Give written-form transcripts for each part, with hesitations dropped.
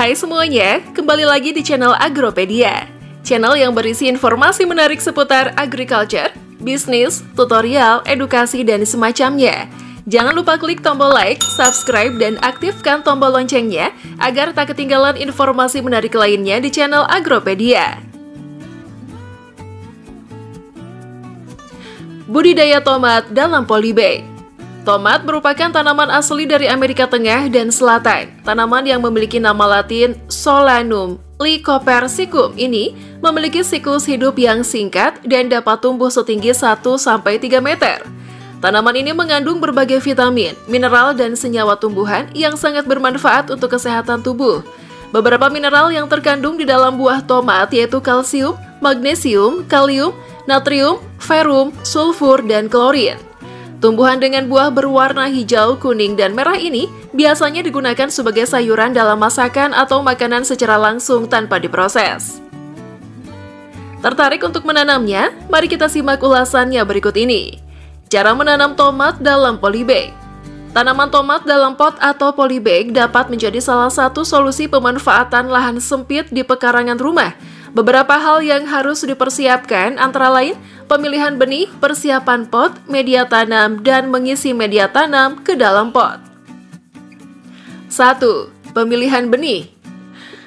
Hai semuanya, kembali lagi di channel Agropedia. Channel yang berisi informasi menarik seputar agriculture, bisnis, tutorial, edukasi, dan semacamnya. Jangan lupa klik tombol like, subscribe, dan aktifkan tombol loncengnya agar tak ketinggalan informasi menarik lainnya di channel Agropedia. Budidaya tomat dalam polybag. Tomat merupakan tanaman asli dari Amerika Tengah dan Selatan. Tanaman yang memiliki nama latin Solanum lycopersicum ini memiliki siklus hidup yang singkat dan dapat tumbuh setinggi 1-3 meter. Tanaman ini mengandung berbagai vitamin, mineral, dan senyawa tumbuhan yang sangat bermanfaat untuk kesehatan tubuh. Beberapa mineral yang terkandung di dalam buah tomat yaitu kalsium, magnesium, kalium, natrium, ferum, sulfur, dan klorin. Tumbuhan dengan buah berwarna hijau, kuning, dan merah ini biasanya digunakan sebagai sayuran dalam masakan atau makanan secara langsung tanpa diproses. Tertarik untuk menanamnya? Mari kita simak ulasannya berikut ini. Cara menanam tomat dalam polybag. Tanaman tomat dalam pot atau polybag dapat menjadi salah satu solusi pemanfaatan lahan sempit di pekarangan rumah. Beberapa hal yang harus dipersiapkan antara lain pemilihan benih, persiapan pot, media tanam, dan mengisi media tanam ke dalam pot. 1. Pemilihan benih.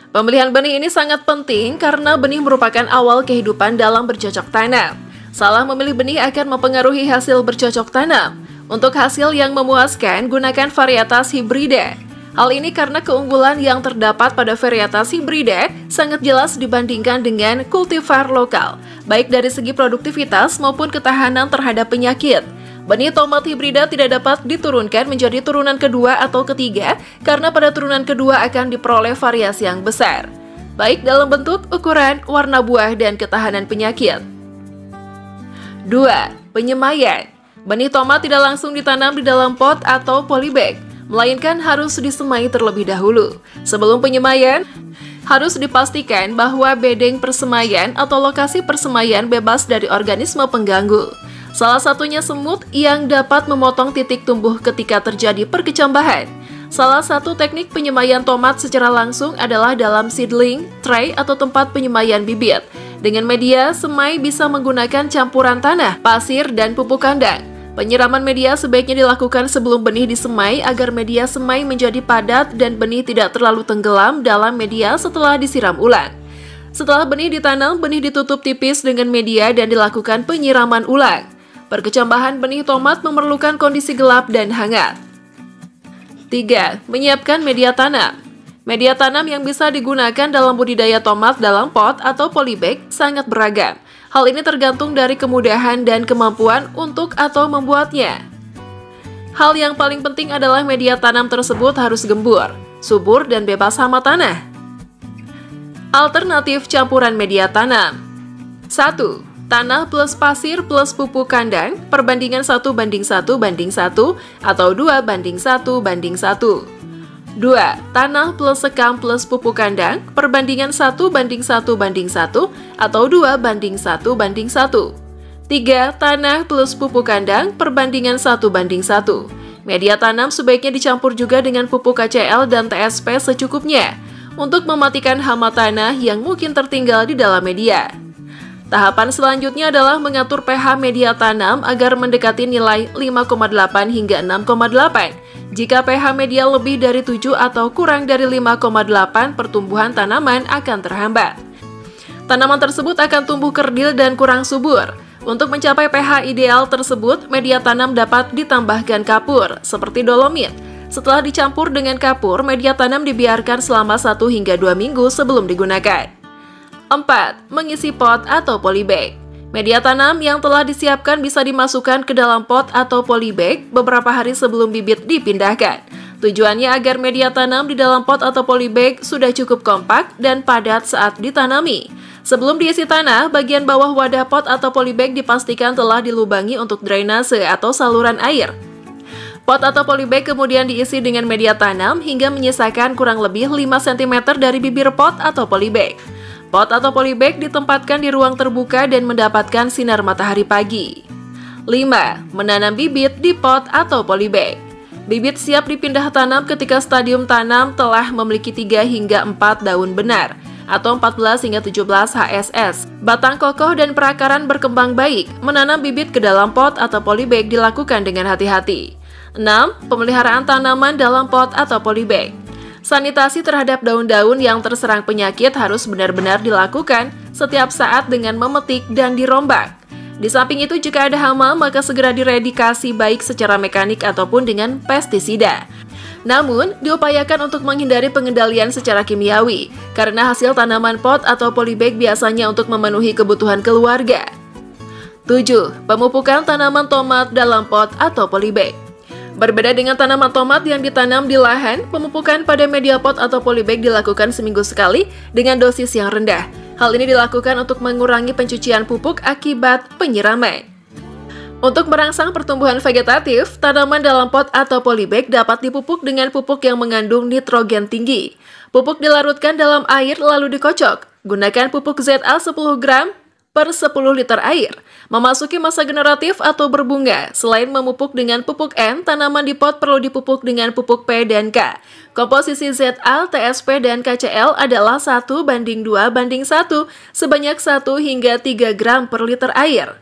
Pemilihan benih ini sangat penting karena benih merupakan awal kehidupan dalam bercocok tanam. Salah memilih benih akan mempengaruhi hasil bercocok tanam. Untuk hasil yang memuaskan, gunakan varietas hibrida. Hal ini karena keunggulan yang terdapat pada varietas hibrida sangat jelas dibandingkan dengan kultivar lokal, baik dari segi produktivitas maupun ketahanan terhadap penyakit. Benih tomat hibrida tidak dapat diturunkan menjadi turunan kedua atau ketiga karena pada turunan kedua akan diperoleh variasi yang besar, baik dalam bentuk, ukuran, warna buah, dan ketahanan penyakit. 2. Penyemaian. Benih tomat tidak langsung ditanam di dalam pot atau polybag, melainkan harus disemai terlebih dahulu. Sebelum penyemaian, harus dipastikan bahwa bedeng persemaian atau lokasi persemaian bebas dari organisme pengganggu. Salah satunya semut yang dapat memotong titik tumbuh ketika terjadi perkecambahan. Salah satu teknik penyemaian tomat secara langsung adalah dalam seedling tray atau tempat penyemaian bibit. Dengan media semai bisa menggunakan campuran tanah, pasir, dan pupuk kandang. Penyiraman media sebaiknya dilakukan sebelum benih disemai agar media semai menjadi padat dan benih tidak terlalu tenggelam dalam media setelah disiram ulang. Setelah benih ditanam, benih ditutup tipis dengan media dan dilakukan penyiraman ulang. Perkecambahan benih tomat memerlukan kondisi gelap dan hangat. 3. Menyiapkan media tanam. Media tanam yang bisa digunakan dalam budidaya tomat dalam pot atau polybag sangat beragam. Hal ini tergantung dari kemudahan dan kemampuan untuk atau membuatnya. Hal yang paling penting adalah media tanam tersebut harus gembur, subur, dan bebas hama tanah. Alternatif campuran media tanam. 1. Tanah plus pasir plus pupuk kandang, perbandingan 1:1:1 atau 2:1:1. 2. Tanah plus sekam plus pupuk kandang, perbandingan 1:1:1 atau 2:1:1. 3. Tanah plus pupuk kandang, perbandingan 1:1. Media tanam sebaiknya dicampur juga dengan pupuk KCl dan TSP secukupnya untuk mematikan hama tanah yang mungkin tertinggal di dalam media. Tahapan selanjutnya adalah mengatur pH media tanam agar mendekati nilai 5,8 hingga 6,8. Jika pH media lebih dari 7 atau kurang dari 5,8, pertumbuhan tanaman akan terhambat. Tanaman tersebut akan tumbuh kerdil dan kurang subur. Untuk mencapai pH ideal tersebut, media tanam dapat ditambahkan kapur, seperti dolomit. Setelah dicampur dengan kapur, media tanam dibiarkan selama 1 hingga 2 minggu sebelum digunakan. 4. Mengisi pot atau polybag. Media tanam yang telah disiapkan bisa dimasukkan ke dalam pot atau polybag beberapa hari sebelum bibit dipindahkan. Tujuannya agar media tanam di dalam pot atau polybag sudah cukup kompak dan padat saat ditanami. Sebelum diisi tanah, bagian bawah wadah pot atau polybag dipastikan telah dilubangi untuk drainase atau saluran air. Pot atau polybag kemudian diisi dengan media tanam hingga menyisakan kurang lebih 5 cm dari bibir pot atau polybag. Pot atau polybag ditempatkan di ruang terbuka dan mendapatkan sinar matahari pagi. 5. Menanam bibit di pot atau polybag. Bibit siap dipindah tanam ketika stadium tanam telah memiliki 3 hingga 4 daun benar, atau 14 hingga 17 HSS. Batang kokoh dan perakaran berkembang baik. Menanam bibit ke dalam pot atau polybag dilakukan dengan hati-hati. 6. Pemeliharaan tanaman dalam pot atau polybag. Sanitasi terhadap daun-daun yang terserang penyakit harus benar-benar dilakukan setiap saat dengan memetik dan dirombak. Di samping itu, jika ada hama, maka segera diredikasi baik secara mekanik ataupun dengan pestisida. Namun, diupayakan untuk menghindari pengendalian secara kimiawi, karena hasil tanaman pot atau polybag biasanya untuk memenuhi kebutuhan keluarga. 7. Pemupukan tanaman tomat dalam pot atau polybag. Berbeda dengan tanaman tomat yang ditanam di lahan, pemupukan pada media pot atau polybag dilakukan seminggu sekali dengan dosis yang rendah. Hal ini dilakukan untuk mengurangi pencucian pupuk akibat penyiraman. Untuk merangsang pertumbuhan vegetatif, tanaman dalam pot atau polybag dapat dipupuk dengan pupuk yang mengandung nitrogen tinggi. Pupuk dilarutkan dalam air lalu dikocok. Gunakan pupuk ZA 10 gram per 10 liter air. Memasuki masa generatif atau berbunga, selain memupuk dengan pupuk N, tanaman di pot perlu dipupuk dengan pupuk P dan K. Komposisi ZA, TSP, dan KCl adalah 1:2:1 sebanyak 1 hingga 3 gram per liter air.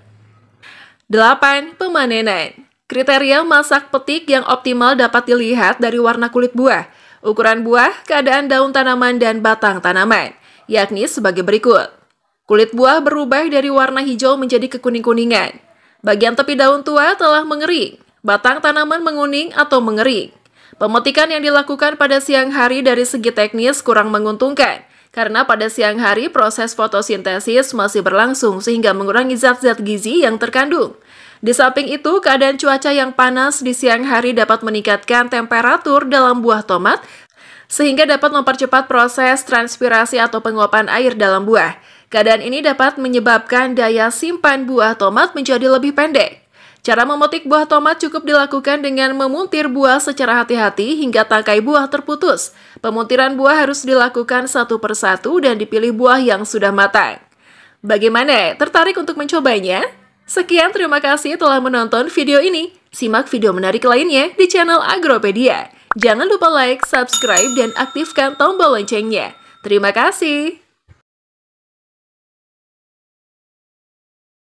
8. Pemanenan. Kriteria masak petik yang optimal dapat dilihat dari warna kulit buah, ukuran buah, keadaan daun tanaman, dan batang tanaman, yakni sebagai berikut. Kulit buah berubah dari warna hijau menjadi kekuning-kuningan. Bagian tepi daun tua telah mengering. Batang tanaman menguning atau mengering. Pemetikan yang dilakukan pada siang hari dari segi teknis kurang menguntungkan, karena pada siang hari proses fotosintesis masih berlangsung sehingga mengurangi zat-zat gizi yang terkandung. Di samping itu, keadaan cuaca yang panas di siang hari dapat meningkatkan temperatur dalam buah tomat, sehingga dapat mempercepat proses transpirasi atau penguapan air dalam buah. Keadaan ini dapat menyebabkan daya simpan buah tomat menjadi lebih pendek. Cara memetik buah tomat cukup dilakukan dengan memuntir buah secara hati-hati hingga tangkai buah terputus. Pemuntiran buah harus dilakukan satu persatu dan dipilih buah yang sudah matang. Bagaimana? Tertarik untuk mencobanya? Sekian, terima kasih telah menonton video ini. Simak video menarik lainnya di channel Agropedia. Jangan lupa like, subscribe, dan aktifkan tombol loncengnya. Terima kasih.